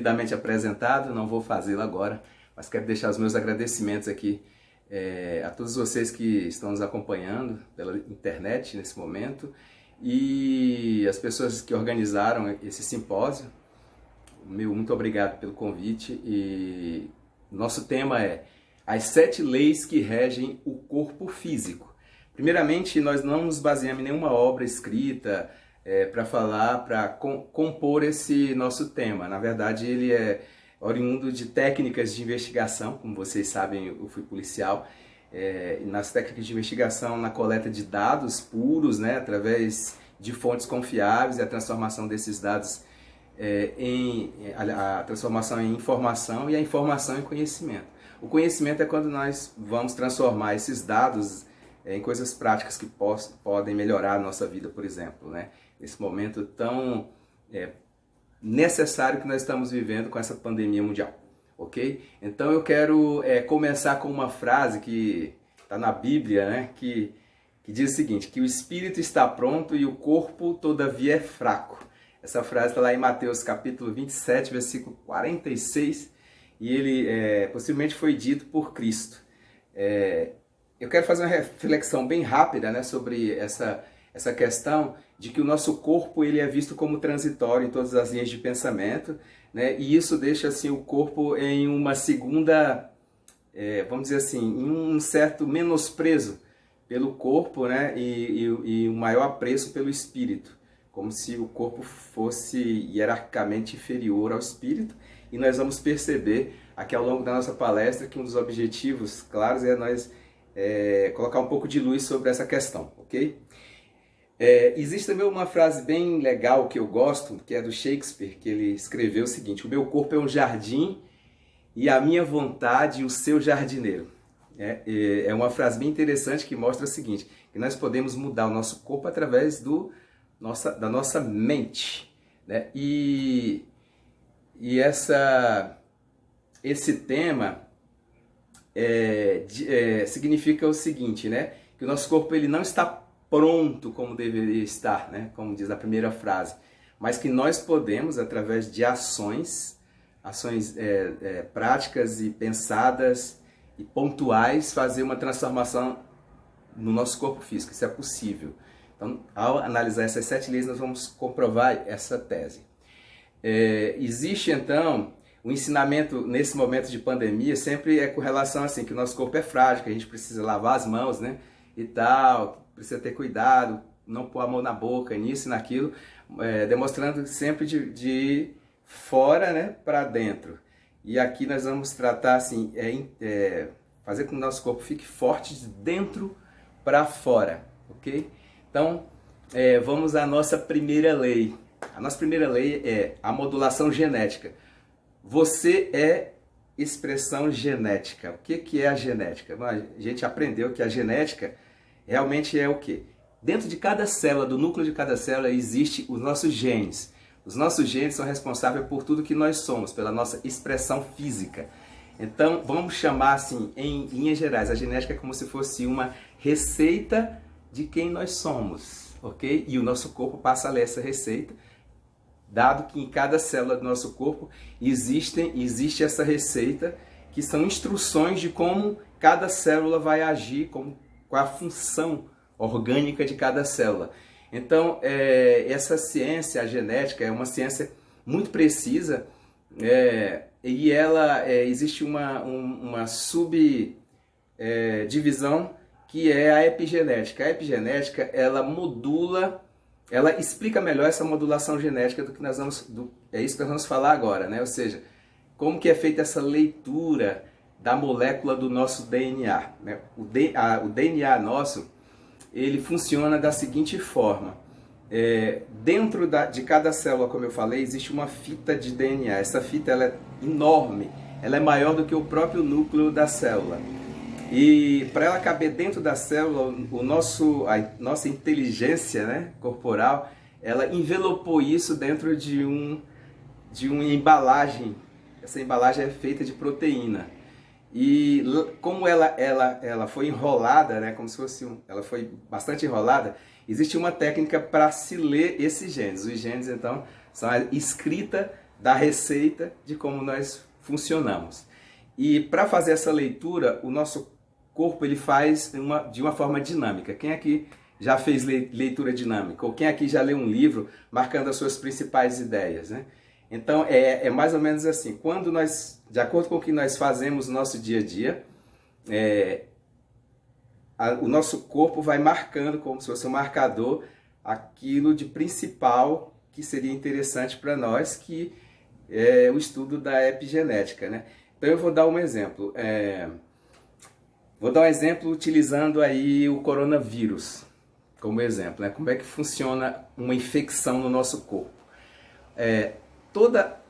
devidamente apresentado, não vou fazê-lo agora, mas quero deixar os meus agradecimentos aqui a todos vocês que estão nos acompanhando pela internet nesse momento e as pessoas que organizaram esse simpósio. Muito obrigado pelo convite. E nosso tema é as 7 leis que regem o corpo físico. Primeiramente, nós não nos baseamos em nenhuma obra escrita para compor esse nosso tema. Na verdade, ele é oriundo de técnicas de investigação. Como vocês sabem, eu fui policial. Nas técnicas de investigação, na coleta de dados puros, né, através de fontes confiáveis, e a transformação desses dados a transformação em informação e a informação em conhecimento. O conhecimento é quando nós vamos transformar esses dados em coisas práticas que podem melhorar a nossa vida, por exemplo, né? Nesse momento tão necessário que nós estamos vivendo com essa pandemia mundial, ok? Então eu quero começar com uma frase que está na Bíblia, né? Que diz o seguinte, que o espírito está pronto e o corpo todavia é fraco. Essa frase está lá em Mateus capítulo 27, versículo 46, e ele possivelmente foi dito por Cristo. Eu quero fazer uma reflexão bem rápida, né, sobre essa questão de que o nosso corpo ele é visto como transitório em todas as linhas de pensamento, né, e isso deixa assim, o corpo em uma segunda, vamos dizer assim, em um certo menosprezo pelo corpo, né, e um maior apreço pelo espírito. Como se o corpo fosse hierarquicamente inferior ao espírito, e nós vamos perceber aqui ao longo da nossa palestra que um dos objetivos claros é nós colocar um pouco de luz sobre essa questão, ok? Existe também uma frase bem legal que eu gosto, que é do Shakespeare, que ele escreveu o seguinte: o meu corpo é um jardim e a minha vontade o seu jardineiro. É uma frase bem interessante que mostra o seguinte, que nós podemos mudar o nosso corpo através da nossa mente, né? E esse tema significa o seguinte, né? Que o nosso corpo ele não está pronto como deveria estar, né? Como diz a primeira frase, mas que nós podemos, através de ações práticas e pensadas e pontuais, fazer uma transformação no nosso corpo físico. Isso é possível. Então, ao analisar essas 7 leis, nós vamos comprovar essa tese. Existe, então, o ensinamento nesse momento de pandemia sempre com relação assim, que o nosso corpo é frágil, que a gente precisa lavar as mãos, né, e tal, precisa ter cuidado, não pôr a mão na boca, nisso e naquilo, demonstrando sempre de fora, né, para dentro. E aqui nós vamos tratar assim, fazer com que o nosso corpo fique forte de dentro para fora, ok? Então, vamos à nossa primeira lei. A nossa primeira lei é a modulação genética. Você é expressão genética. O que é a genética? Bom, a gente aprendeu que a genética realmente é o quê? Dentro de cada célula, do núcleo de cada célula, existem os nossos genes. Os nossos genes são responsáveis por tudo que nós somos, pela nossa expressão física. Então, vamos chamar assim, em linhas gerais, a genética é como se fosse uma receita de quem nós somos, ok? E o nosso corpo passa a ler essa receita, dado que em cada célula do nosso corpo existe essa receita, que são instruções de como cada célula vai agir, qual a função orgânica de cada célula. Então, essa ciência, a genética, é uma ciência muito precisa, e existe uma subdivisão que é a epigenética. A epigenética, ela explica melhor essa modulação genética do que é isso que nós vamos falar agora, né? Ou seja, como que é feita essa leitura da molécula do nosso DNA, né? O DNA nosso, ele funciona da seguinte forma. Dentro de cada célula, como eu falei, existe uma fita de DNA. Essa fita ela é enorme, ela é maior do que o próprio núcleo da célula. E para ela caber dentro da célula, a nossa inteligência, né, corporal, ela envelopou isso dentro de uma embalagem. Essa embalagem é feita de proteína. E como ela foi enrolada, né, como se fosse ela foi bastante enrolada, existe uma técnica para se ler esses genes. Os genes, então, são a escrita da receita de como nós funcionamos. E para fazer essa leitura, o nosso corpo ele faz de uma forma dinâmica. Quem aqui já fez leitura dinâmica? Ou quem aqui já leu um livro marcando as suas principais ideias, né? Então é mais ou menos assim. Quando nós, de acordo com o que nós fazemos no nosso dia a dia, o nosso corpo vai marcando, como se fosse um marcador, aquilo de principal que seria interessante para nós, que é o estudo da epigenética, né? Então eu vou dar um exemplo. Vou dar um exemplo utilizando aí o coronavírus como exemplo, né? Como é que funciona uma infecção no nosso corpo. Toda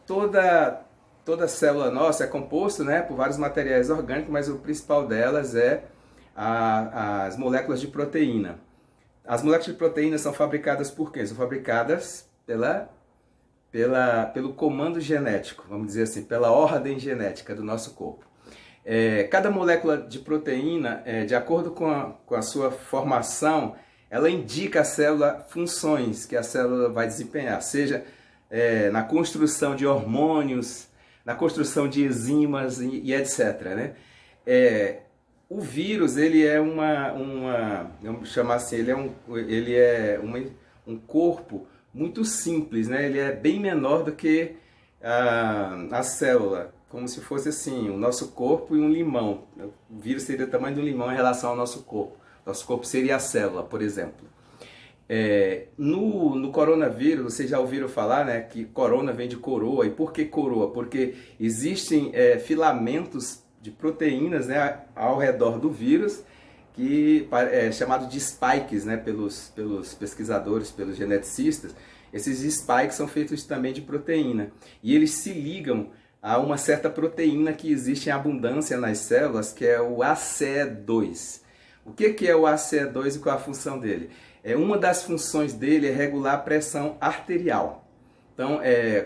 célula nossa é composta, né, por vários materiais orgânicos, mas o principal delas é as moléculas de proteína. As moléculas de proteína são fabricadas por quem? São fabricadas pelo comando genético, vamos dizer assim, pela ordem genética do nosso corpo. Cada molécula de proteína, de acordo com a sua formação, ela indica à célula funções que a célula vai desempenhar, seja na construção de hormônios, na construção de enzimas e etc. Né? O vírus, ele é vamos chamar assim, ele é um corpo muito simples, né? Ele é bem menor do que a célula, como se fosse assim, o nosso corpo e um limão. O vírus seria o tamanho do limão em relação ao nosso corpo. Nosso corpo seria a célula, por exemplo. No coronavírus, vocês já ouviram falar, né, que corona vem de coroa. E por que coroa? Porque existem filamentos de proteínas, né, ao redor do vírus, que é chamado de spikes, né, pelos pesquisadores, pelos geneticistas. Esses spikes são feitos também de proteína. E eles se ligam a uma certa proteína que existe em abundância nas células, que é o ACE2. O que é o ACE2 e qual é a função dele? Uma das funções dele é regular a pressão arterial. Então,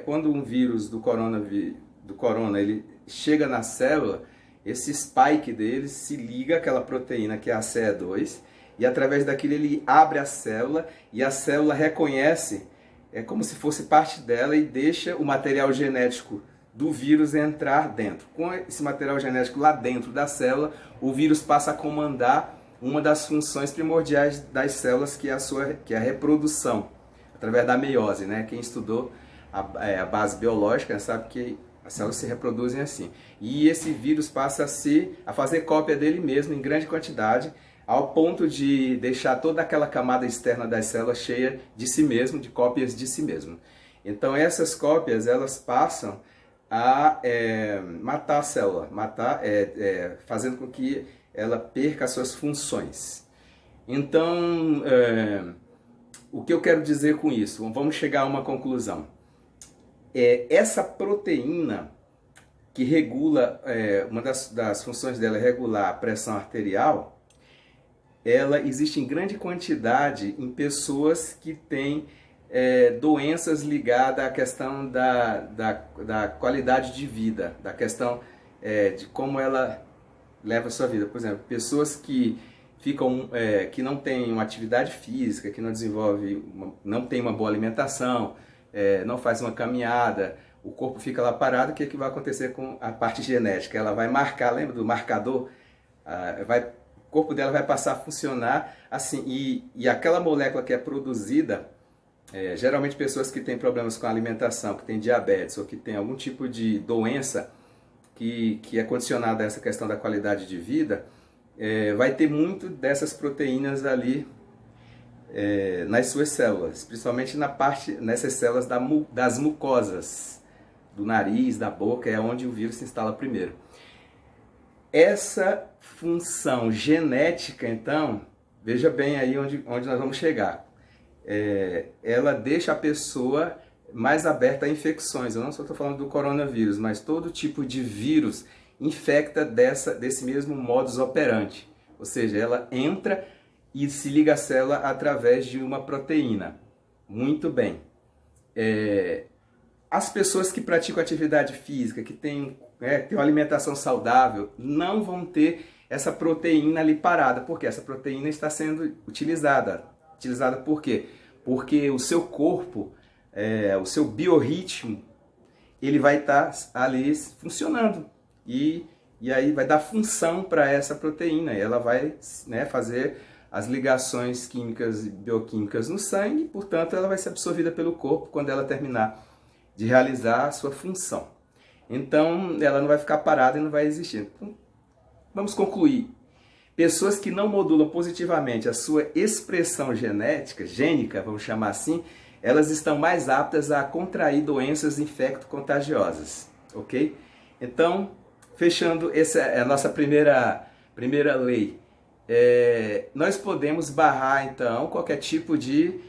quando um vírus do corona ele chega na célula, esse spike dele se liga àquela proteína que é a ACE2 e através daquilo ele abre a célula e a célula reconhece, como se fosse parte dela e deixa o material genético do vírus entrar dentro. Com esse material genético lá dentro da célula, o vírus passa a comandar uma das funções primordiais das células, que é a reprodução, através da meiose, né? Quem estudou a base biológica sabe que as células se reproduzem assim. E esse vírus passa a fazer cópia dele mesmo em grande quantidade, ao ponto de deixar toda aquela camada externa das células cheia de si mesmo, de cópias de si mesmo. Então essas cópias, elas passam a matar a célula, fazendo com que ela perca as suas funções. Então, o que eu quero dizer com isso? Vamos chegar a uma conclusão. Essa proteína que regula, uma das funções dela é regular a pressão arterial, ela existe em grande quantidade em pessoas que têm doenças ligadas à questão da qualidade de vida, da questão de como ela leva a sua vida. Por exemplo, pessoas que que não têm uma atividade física, que não tem uma boa alimentação, não faz uma caminhada, o corpo fica lá parado. O que vai acontecer com a parte genética? Ela vai marcar, lembra do marcador? O corpo dela vai passar a funcionar assim, e aquela molécula que é produzida, geralmente pessoas que têm problemas com a alimentação, que têm diabetes ou que têm algum tipo de doença que é condicionada a essa questão da qualidade de vida, vai ter muito dessas proteínas ali nas suas células, principalmente nessas células das mucosas, do nariz, da boca, é onde o vírus se instala primeiro. Essa função genética, então, veja bem aí onde nós vamos chegar. Ela deixa a pessoa mais aberta a infecções. Eu não só estou falando do coronavírus, mas todo tipo de vírus infecta desse mesmo modus operandi. Ou seja, ela entra e se liga à célula através de uma proteína. Muito bem. As pessoas que praticam atividade física, que têm uma alimentação saudável, não vão ter essa proteína ali parada, porque essa proteína está sendo utilizada. Utilizada por quê? Porque o seu corpo, o seu biorritmo, ele vai estar ali funcionando. E aí vai dar função para essa proteína. E ela vai, né, fazer as ligações químicas e bioquímicas no sangue, portanto ela vai ser absorvida pelo corpo quando ela terminar de realizar a sua função. Então ela não vai ficar parada e não vai existir. Então, vamos concluir. Pessoas que não modulam positivamente a sua expressão gênica, vamos chamar assim, elas estão mais aptas a contrair doenças infecto-contagiosas, ok? Então, fechando, essa é a nossa primeira lei. Nós podemos barrar, então, qualquer tipo de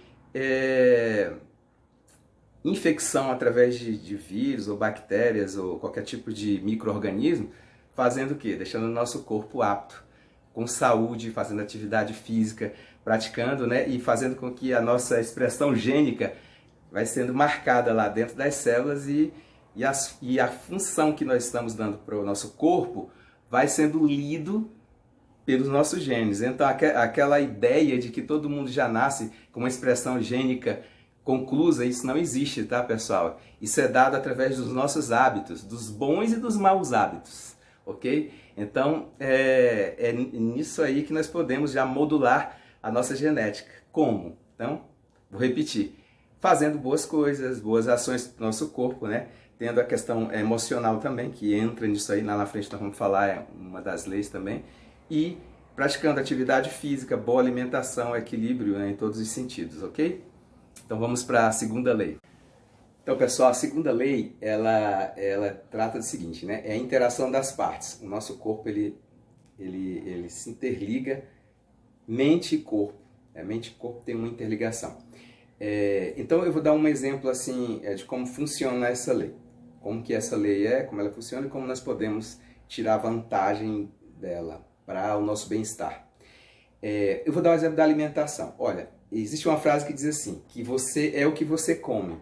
infecção através de vírus ou bactérias ou qualquer tipo de micro-organismo, fazendo o quê? Deixando o nosso corpo apto, com saúde, fazendo atividade física, praticando, né? E fazendo com que a nossa expressão gênica vai sendo marcada lá dentro das células e a função que nós estamos dando para o nosso corpo vai sendo lido pelos nossos genes. Então aquela ideia de que todo mundo já nasce com uma expressão gênica conclusa, isso não existe, tá, pessoal? Isso é dado através dos nossos hábitos, dos bons e dos maus hábitos, ok? Então, é nisso aí que nós podemos já modular a nossa genética. Como? Então, vou repetir. Fazendo boas coisas, boas ações no nosso corpo, né? Tendo a questão emocional também, que entra nisso aí, lá na frente nós vamos falar, é uma das leis também. E praticando atividade física, boa alimentação, equilíbrio, né, em todos os sentidos, ok? Então vamos para a segunda lei. Então, pessoal, a segunda lei, ela trata do seguinte, né? É a interação das partes. O nosso corpo, ele se interliga mente e corpo. Mente e corpo tem uma interligação. Então, eu vou dar um exemplo, assim, de como funciona essa lei. Como que essa lei como ela funciona e como nós podemos tirar vantagem dela para o nosso bem-estar. Eu vou dar um exemplo da alimentação. Olha, existe uma frase que diz assim, que você é o que você come.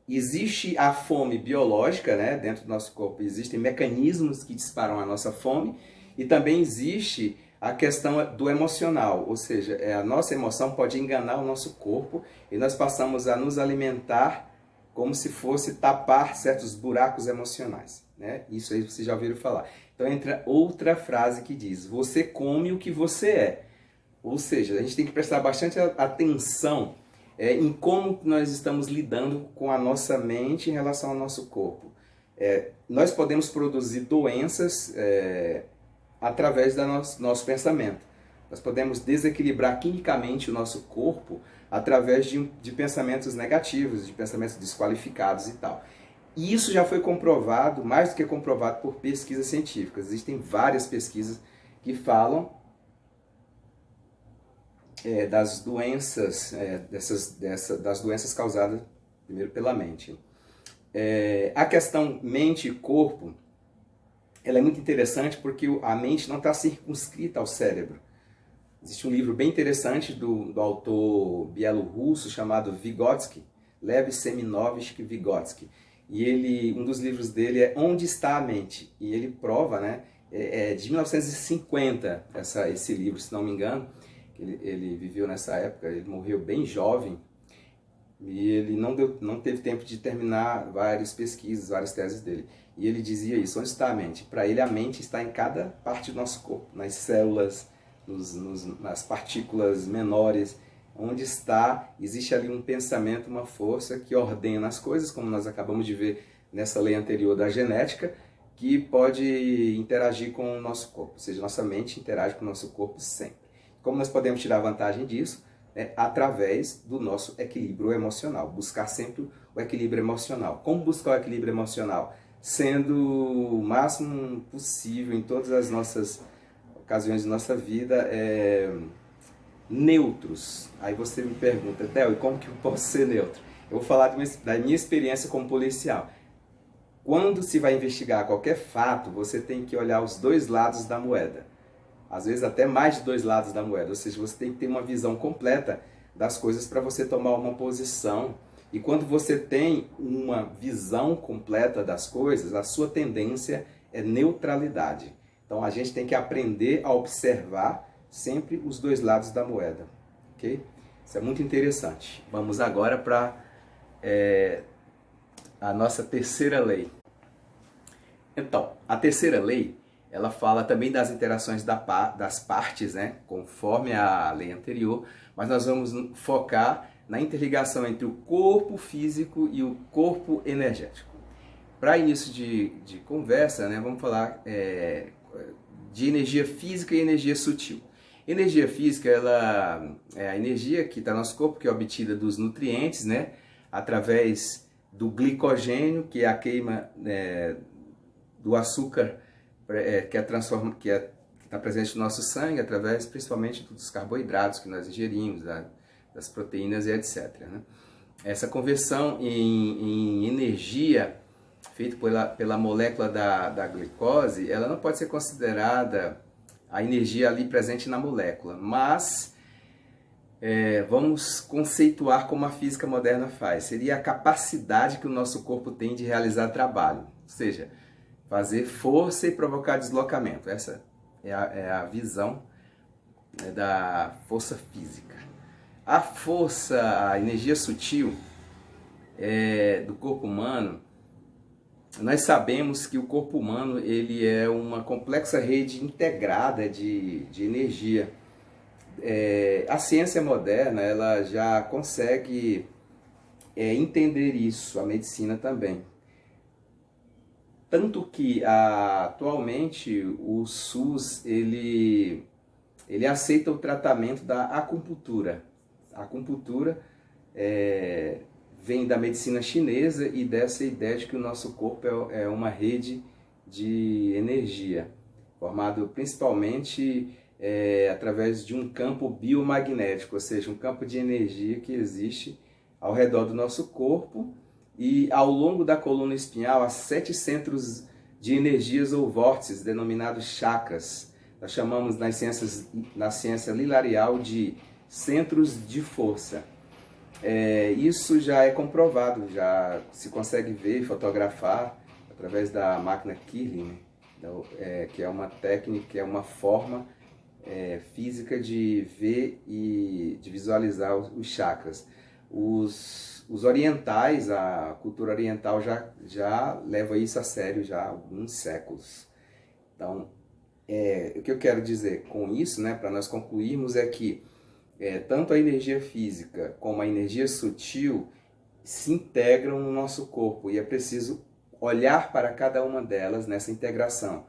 Existe a fome biológica, né? Dentro do nosso corpo existem mecanismos que disparam a nossa fome e também existe a questão do emocional, ou seja, a nossa emoção pode enganar o nosso corpo e nós passamos a nos alimentar como se fosse tapar certos buracos emocionais, né? Isso aí vocês já ouviram falar. Então entra outra frase que diz, você come o que você é. Ou seja, a gente tem que prestar bastante atenção em como nós estamos lidando com a nossa mente em relação ao nosso corpo. Nós podemos produzir doenças através do nosso pensamento. Nós podemos desequilibrar quimicamente o nosso corpo através de pensamentos negativos, de pensamentos desqualificados e tal. E isso já foi comprovado, mais do que comprovado, por pesquisas científicas. Existem várias pesquisas que falam das doenças, das doenças causadas primeiro pela mente. A questão mente e corpo, ela é muito interessante porque a mente não está circunscrita ao cérebro. Existe um livro bem interessante do autor bielorrusso chamado Vygotsky, Lev Semenovich Vygotsky. E um dos livros dele é Onde está a Mente? E ele prova, né, de 1950, esse livro, se não me engano. Ele viveu nessa época, ele morreu bem jovem e ele não teve tempo de terminar várias pesquisas, várias teses dele. E ele dizia isso, onde está a mente? Para ele a mente está em cada parte do nosso corpo, nas células, nas partículas menores, onde existe ali um pensamento, uma força que ordena as coisas, como nós acabamos de ver nessa lei anterior da genética, que pode interagir com o nosso corpo, ou seja, nossa mente interage com o nosso corpo sempre. Como nós podemos tirar vantagem disso? Através do nosso equilíbrio emocional. Buscar sempre o equilíbrio emocional. Como buscar o equilíbrio emocional? Sendo o máximo possível em todas as nossas ocasiões de nossa vida neutros. Aí você me pergunta, Theo, e como que eu posso ser neutro? Eu vou falar da minha experiência como policial. Quando se vai investigar qualquer fato, você tem que olhar os dois lados da moeda. Às vezes até mais de dois lados da moeda, ou seja, você tem que ter uma visão completa das coisas para você tomar uma posição. E quando você tem uma visão completa das coisas, a sua tendência é neutralidade. Então a gente tem que aprender a observar sempre os dois lados da moeda, ok? Isso é muito interessante. Vamos agora para a nossa terceira lei. Então, a terceira lei, ela fala também das interações das partes, né, conforme a lei anterior, mas nós vamos focar na interligação entre o corpo físico e o corpo energético. Para início de conversa, né, vamos falar de energia física e energia sutil. Energia física, ela é a energia que está no nosso corpo, que é obtida dos nutrientes, né, através do glicogênio, que é a queima do açúcar que está presente no nosso sangue, através principalmente dos carboidratos que nós ingerimos, das proteínas e etc. Né? Essa conversão em energia feita pela molécula da glicose, ela não pode ser considerada a energia ali presente na molécula, mas vamos conceituar como a física moderna faz. Seria a capacidade que o nosso corpo tem de realizar trabalho, ou seja, fazer força e provocar deslocamento. Essa é a visão da força física. A força, a energia sutil do corpo humano, nós sabemos que o corpo humano ele é uma complexa rede integrada de energia. A ciência moderna ela já consegue entender isso, a medicina também. Tanto que atualmente o SUS ele aceita o tratamento da acupuntura. A acupuntura vem da medicina chinesa e dessa ideia de que o nosso corpo é uma rede de energia, formado principalmente através de um campo biomagnético, ou seja, um campo de energia que existe ao redor do nosso corpo e ao longo da coluna espinhal há 7 centros de energias ou vórtices, denominados chakras. Nós chamamos na ciência lilarial de centros de força. Isso já é comprovado, já se consegue ver e fotografar através da máquina Kirlian, que é uma técnica, é uma forma física de ver e de visualizar os chakras. Os orientais, a cultura oriental já leva isso a sério já há alguns séculos. Então, o que eu quero dizer com isso, né, para nós concluirmos, é que tanto a energia física como a energia sutil se integram no nosso corpo e é preciso olhar para cada uma delas nessa integração.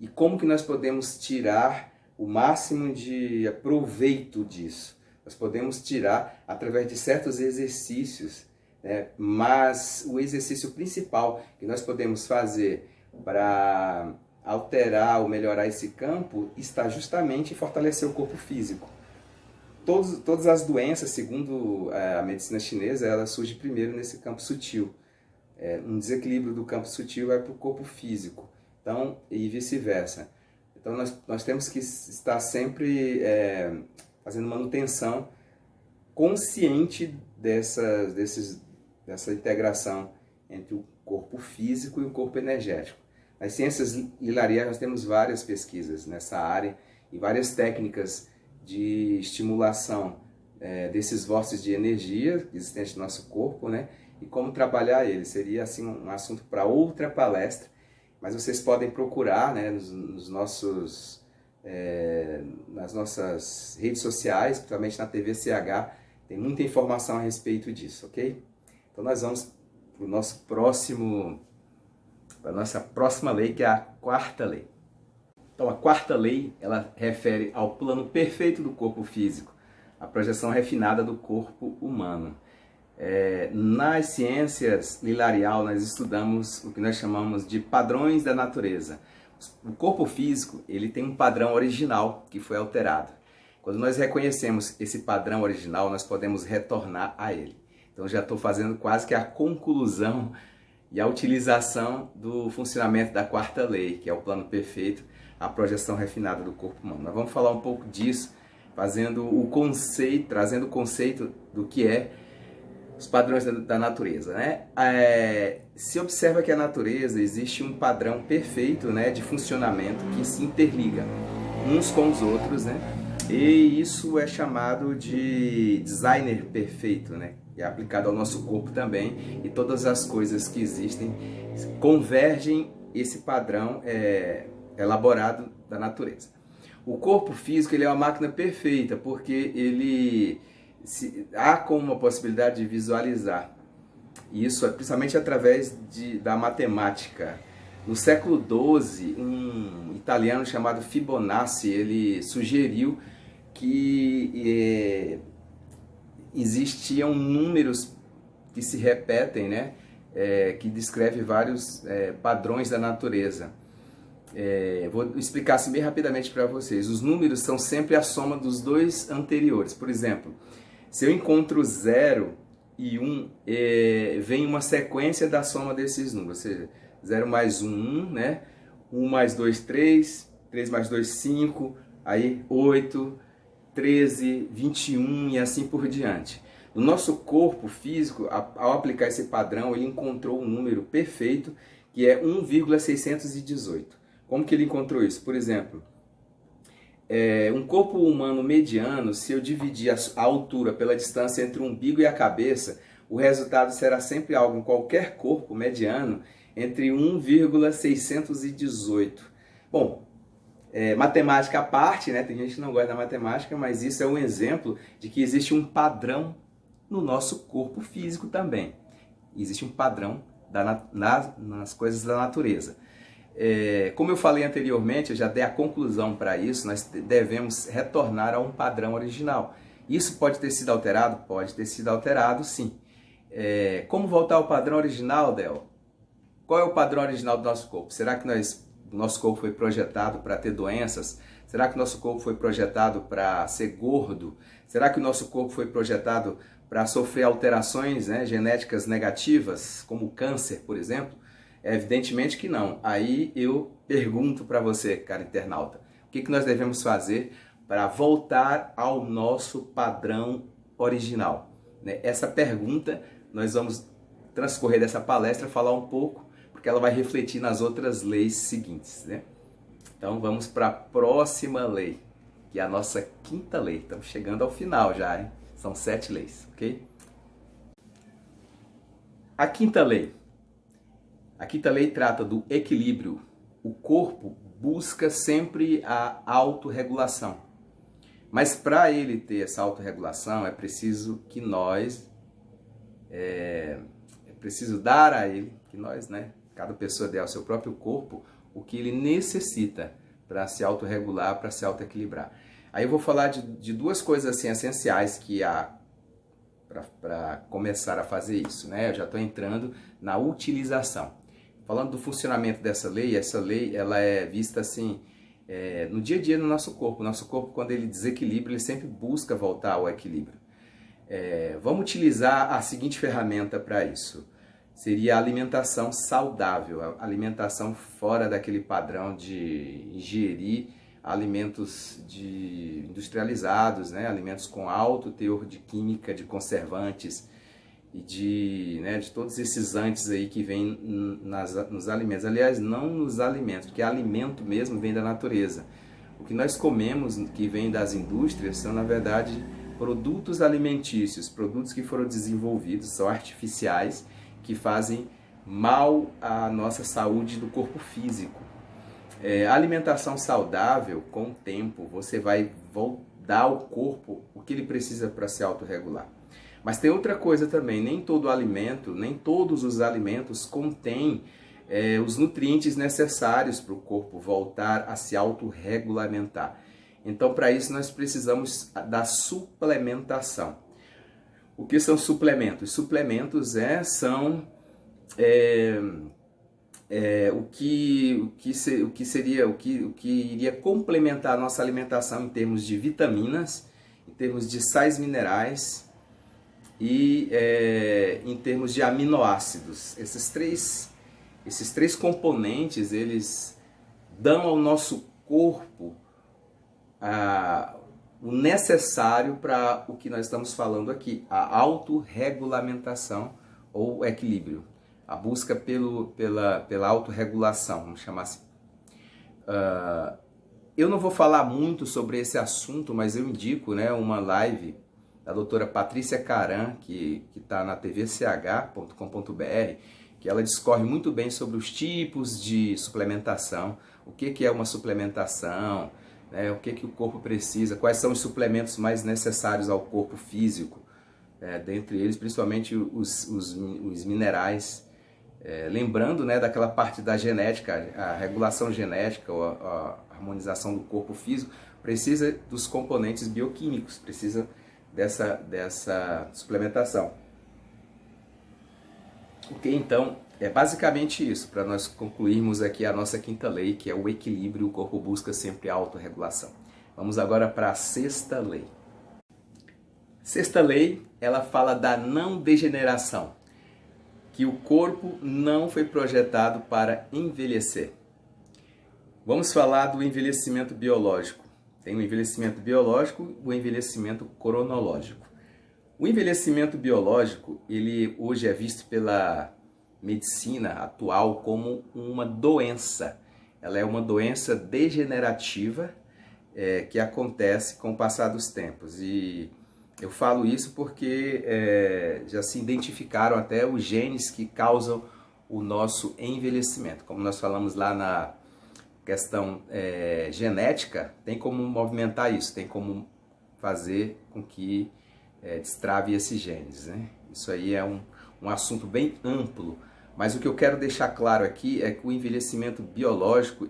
E como que nós podemos tirar o máximo de proveito disso? Nós podemos tirar através de certos exercícios, né? Mas o exercício principal que nós podemos fazer para alterar ou melhorar esse campo está justamente em fortalecer o corpo físico. Todas as doenças, segundo a medicina chinesa, ela surge primeiro nesse campo sutil. Um desequilíbrio do campo sutil vai para o corpo físico, então, e vice-versa. Então nós temos que estar sempre fazendo manutenção consciente dessa integração entre o corpo físico e o corpo energético. Nas ciências lilariais nós temos várias pesquisas nessa área e várias técnicas de estimulação desses vórtices de energia existentes no nosso corpo, né? E como trabalhar eles. Seria assim um assunto para outra palestra, mas vocês podem procurar, né, nas nossas redes sociais, principalmente na TV CH, tem muita informação a respeito disso, ok? Então nós vamos para a nossa próxima lei, que é a quarta lei. Então a quarta lei, ela refere ao plano perfeito do corpo físico, a projeção refinada do corpo humano. Nas ciências lilarial nós estudamos o que nós chamamos de padrões da natureza. O corpo físico ele tem um padrão original que foi alterado. Quando nós reconhecemos esse padrão original, nós podemos retornar a ele. Então já estou fazendo quase que a conclusão e a utilização do funcionamento da quarta lei, que é o plano perfeito, a projeção refinada do corpo humano. Nós vamos falar um pouco disso, trazendo o conceito do que é os padrões da natureza, né? Se observa que a natureza existe um padrão perfeito, né, de funcionamento que se interliga uns com os outros, né? E isso é chamado de designer perfeito, né? é aplicado ao nosso corpo também, e todas as coisas que existem convergem esse padrão elaborado da natureza. O corpo físico ele é uma máquina perfeita, porque há como uma possibilidade de visualizar. Isso principalmente através da matemática. No século XII, um italiano chamado Fibonacci, ele sugeriu que existiam números que se repetem, né? Que descreve vários padrões da natureza. Vou explicar assim bem rapidamente para vocês. Os números são sempre a soma dos dois anteriores. Por exemplo, se eu encontro 0 e 1, vem uma sequência da soma desses números. Ou seja, 0 mais 1, 1, né? 1 mais 2, 3, 3 mais 2, 5, aí 8, 13, 21 e assim por diante. No nosso corpo físico, ao aplicar esse padrão, ele encontrou um número perfeito, que é 1,618. Como que ele encontrou isso? Por exemplo, um corpo humano mediano, se eu dividir a altura pela distância entre o umbigo e a cabeça, o resultado será sempre algo em qualquer corpo mediano entre 1,618. Bom, matemática à parte, né? Tem gente que não gosta da matemática, mas isso é um exemplo de que existe um padrão no nosso corpo físico também. Existe um padrão nas coisas da natureza. Como eu falei anteriormente, eu já dei a conclusão para isso, nós devemos retornar a um padrão original. Isso pode ter sido alterado? Pode ter sido alterado, sim. Como voltar ao padrão original, Del? Qual é o padrão original do nosso corpo? Será que o nosso corpo foi projetado para ter doenças? Será que o nosso corpo foi projetado para ser gordo? Será que o nosso corpo foi projetado para sofrer alterações, né, genéticas negativas, como câncer, por exemplo? Evidentemente que não. Aí eu pergunto para você, cara internauta, o que nós devemos fazer para voltar ao nosso padrão original? Essa pergunta nós vamos transcorrer dessa palestra, falar um pouco, porque ela vai refletir nas outras leis seguintes, né? Então vamos para a próxima lei, que é a nossa quinta lei. Estamos chegando ao final já, hein? São 7 leis, ok? A quinta lei. A quinta lei trata do equilíbrio. O corpo busca sempre a autorregulação. Mas para ele ter essa autorregulação, é preciso que nós... É preciso dar a ele, que nós, né? Cada pessoa dê ao seu próprio corpo o que ele necessita para se autorregular, para se autoequilibrar. Aí eu vou falar de duas coisas assim essenciais que há para começar a fazer isso, né? Eu já estou entrando na utilização. Falando do funcionamento dessa lei, essa lei ela é vista assim no dia a dia no nosso corpo. O nosso corpo, quando ele desequilibra, ele sempre busca voltar ao equilíbrio. Vamos utilizar a seguinte ferramenta para isso. Seria a alimentação saudável, a alimentação fora daquele padrão de ingerir alimentos industrializados, né? Alimentos com alto teor de química, de conservantes e de todos esses antes aí que vêm nos alimentos. Aliás, não nos alimentos, porque alimento mesmo vem da natureza. O que nós comemos, que vem das indústrias, são na verdade produtos alimentícios, produtos que foram desenvolvidos, são artificiais, que fazem mal à nossa saúde do corpo físico. A alimentação saudável, com o tempo, você vai dar ao corpo o que ele precisa para se autorregular. Mas tem outra coisa também, nem todo alimento, nem todos os alimentos contêm os nutrientes necessários para o corpo voltar a se autorregulamentar. Então, para isso, nós precisamos da suplementação. O que são suplementos? Suplementos são o que iria complementar a nossa alimentação em termos de vitaminas, em termos de sais minerais e em termos de aminoácidos. Esses três componentes, eles dão ao nosso corpo o necessário para o que nós estamos falando aqui, a autorregulamentação ou equilíbrio, a busca pela autorregulação, vamos chamar assim. Eu não vou falar muito sobre esse assunto, mas eu indico uma live da doutora Patrícia Caram, que está na tvch.com.br, que ela discorre muito bem sobre os tipos de suplementação, o que é uma suplementação, né, o que o corpo precisa, quais são os suplementos mais necessários ao corpo físico, dentre eles principalmente os minerais, lembrando, né, daquela parte da genética, a regulação genética, ou a harmonização do corpo físico, precisa dos componentes bioquímicos, precisa dessa suplementação. Ok, então é basicamente isso, para nós concluirmos aqui a nossa quinta lei, que é o equilíbrio, o corpo busca sempre a autorregulação. Vamos agora para a sexta lei. Sexta lei, ela fala da não degeneração, que o corpo não foi projetado para envelhecer. Vamos falar do envelhecimento biológico. Tem o envelhecimento biológico e o envelhecimento cronológico. O envelhecimento biológico, ele hoje é visto pela medicina atual como uma doença. Ela é uma doença degenerativa que acontece com o passar dos tempos. E eu falo isso porque já se identificaram até os genes que causam o nosso envelhecimento. Como nós falamos lá na questão genética, tem como movimentar isso, tem como fazer com que destrave esses genes, né? Isso aí é um assunto bem amplo, mas o que eu quero deixar claro aqui é que o envelhecimento biológico,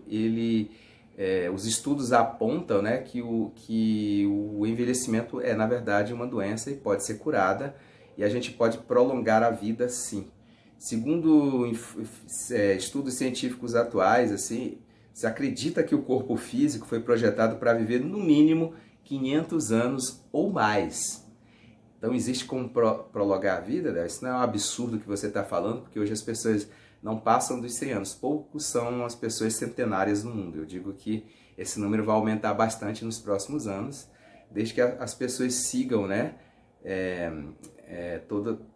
os estudos apontam, né, que o envelhecimento é, na verdade, uma doença e pode ser curada, e a gente pode prolongar a vida, sim. Segundo estudos científicos atuais, assim, se acredita que o corpo físico foi projetado para viver no mínimo 500 anos ou mais. Então existe como prolongar a vida, né? Isso não é um absurdo que você está falando, porque hoje as pessoas não passam dos 100 anos. Poucos são as pessoas centenárias no mundo. Eu digo que esse número vai aumentar bastante nos próximos anos, desde que as pessoas sigam, né,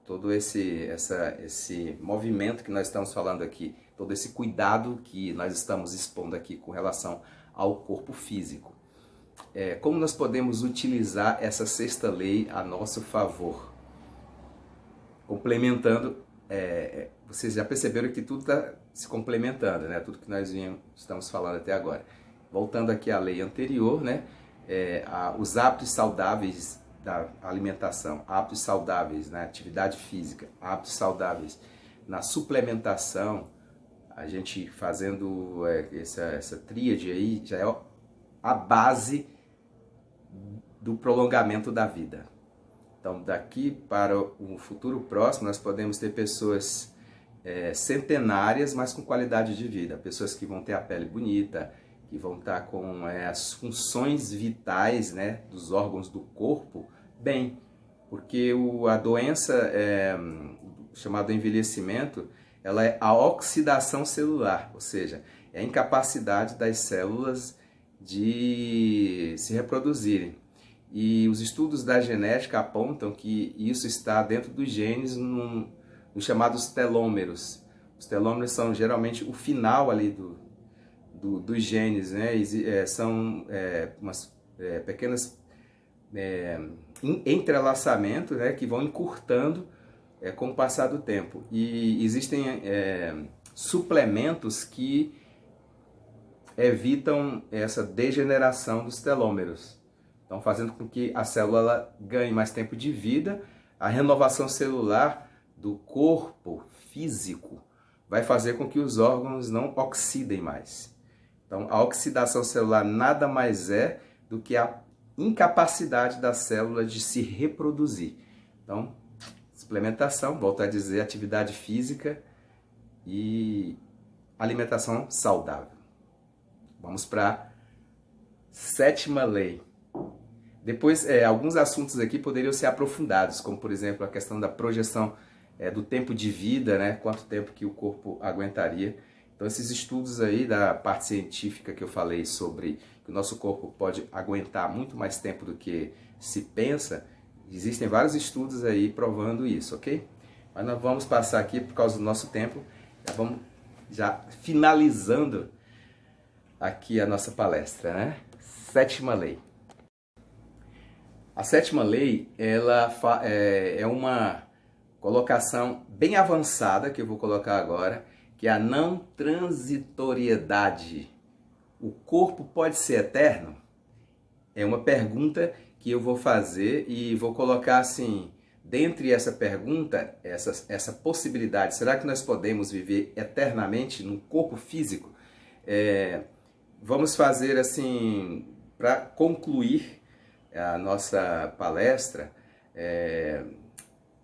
todo esse movimento que nós estamos falando aqui, todo esse cuidado que nós estamos expondo aqui com relação ao corpo físico. Como nós podemos utilizar essa sexta lei a nosso favor? Complementando, vocês já perceberam que tudo está se complementando, né? Tudo que nós estamos falando até agora. Voltando aqui à lei anterior, né? Os hábitos saudáveis da alimentação, hábitos saudáveis na atividade física, hábitos saudáveis na suplementação, a gente fazendo essa tríade aí já é a base do prolongamento da vida. Então, daqui para o futuro próximo, nós podemos ter pessoas centenárias, mas com qualidade de vida. Pessoas que vão ter a pele bonita, que vão estar com as funções vitais, né, dos órgãos do corpo bem. Porque a doença chamada envelhecimento, ela é a oxidação celular, ou seja, é a incapacidade das células de se reproduzirem. E os estudos da genética apontam que isso está dentro dos genes nos chamados telômeros. Os telômeros são geralmente o final ali dos genes, né? São umas pequenas entrelaçamentos, né, que vão encurtando com o passar do tempo. E existem suplementos que evitam essa degeneração dos telômeros. Então, fazendo com que a célula ganhe mais tempo de vida, a renovação celular do corpo físico vai fazer com que os órgãos não oxidem mais. Então, a oxidação celular nada mais é do que a incapacidade da célula de se reproduzir. Então, suplementação, volto a dizer, atividade física e alimentação saudável. Vamos para a sétima lei. Depois, alguns assuntos aqui poderiam ser aprofundados, como, por exemplo, a questão da projeção do tempo de vida, né? Quanto tempo que o corpo aguentaria. Então, esses estudos aí da parte científica que eu falei sobre que o nosso corpo pode aguentar muito mais tempo do que se pensa, existem vários estudos aí provando isso, ok? Mas nós vamos passar aqui, por causa do nosso tempo, vamos já finalizando aqui a nossa palestra, né? Sétima lei. A sétima lei, ela é uma colocação bem avançada que eu vou colocar agora, que é a não transitoriedade. O corpo pode ser eterno? É uma pergunta que eu vou fazer e vou colocar assim, dentre essa pergunta, essa possibilidade, será que nós podemos viver eternamente no corpo físico? Vamos fazer assim, para concluir a nossa palestra,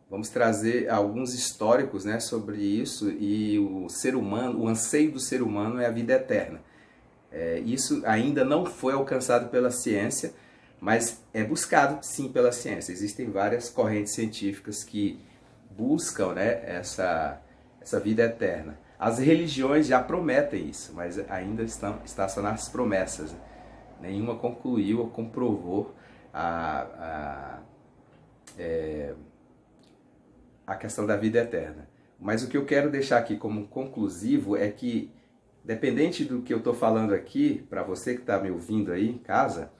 vamos trazer alguns históricos, né, sobre isso, e o ser humano, o anseio do ser humano é a vida eterna. Isso ainda não foi alcançado pela ciência, mas é buscado sim pela ciência. Existem várias correntes científicas que buscam, né, essa vida eterna. As religiões já prometem isso, mas ainda está só nas promessas. Nenhuma concluiu ou comprovou a questão da vida eterna. Mas o que eu quero deixar aqui como conclusivo é que, dependente do que eu estou falando aqui, para você que está me ouvindo aí em casa,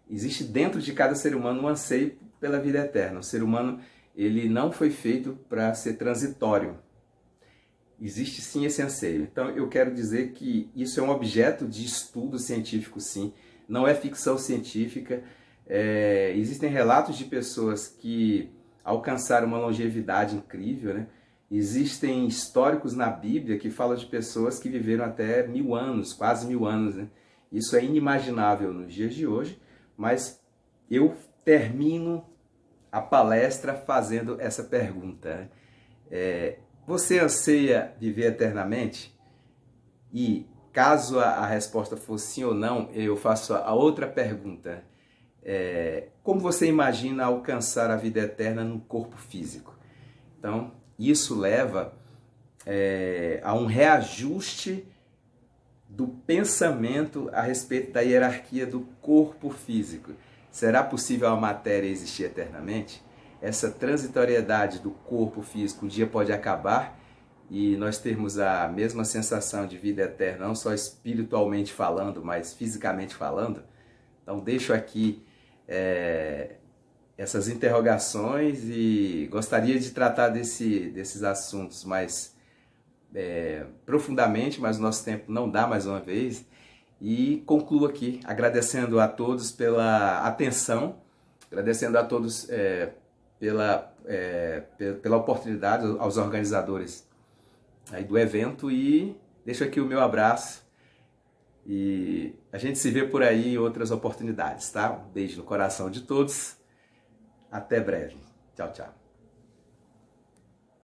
existe dentro de cada ser humano um anseio pela vida eterna. O ser humano, ele não foi feito para ser transitório. Existe sim esse anseio. Então eu quero dizer que isso é um objeto de estudo científico, sim. Não é ficção científica. Existem relatos de pessoas que alcançaram uma longevidade incrível, né? Existem históricos na Bíblia que falam de pessoas que viveram até 1000 anos, quase 1000 anos, né? Isso é inimaginável nos dias de hoje, mas eu termino a palestra fazendo essa pergunta. Você anseia viver eternamente? E caso a resposta for sim ou não, eu faço a outra pergunta. Como você imagina alcançar a vida eterna no corpo físico? Então, isso leva a um reajuste do pensamento a respeito da hierarquia do corpo físico. Será possível a matéria existir eternamente? Essa transitoriedade do corpo físico um dia pode acabar e nós termos a mesma sensação de vida eterna, não só espiritualmente falando, mas fisicamente falando? Então deixo aqui essas interrogações e gostaria de tratar desses assuntos mais profundamente, mas o nosso tempo não dá mais uma vez. E concluo aqui agradecendo a todos pela atenção, agradecendo a todos pela oportunidade, aos organizadores aí do evento, e deixo aqui o meu abraço e a gente se vê por aí em outras oportunidades, tá? Um beijo no coração de todos, até breve, tchau, tchau.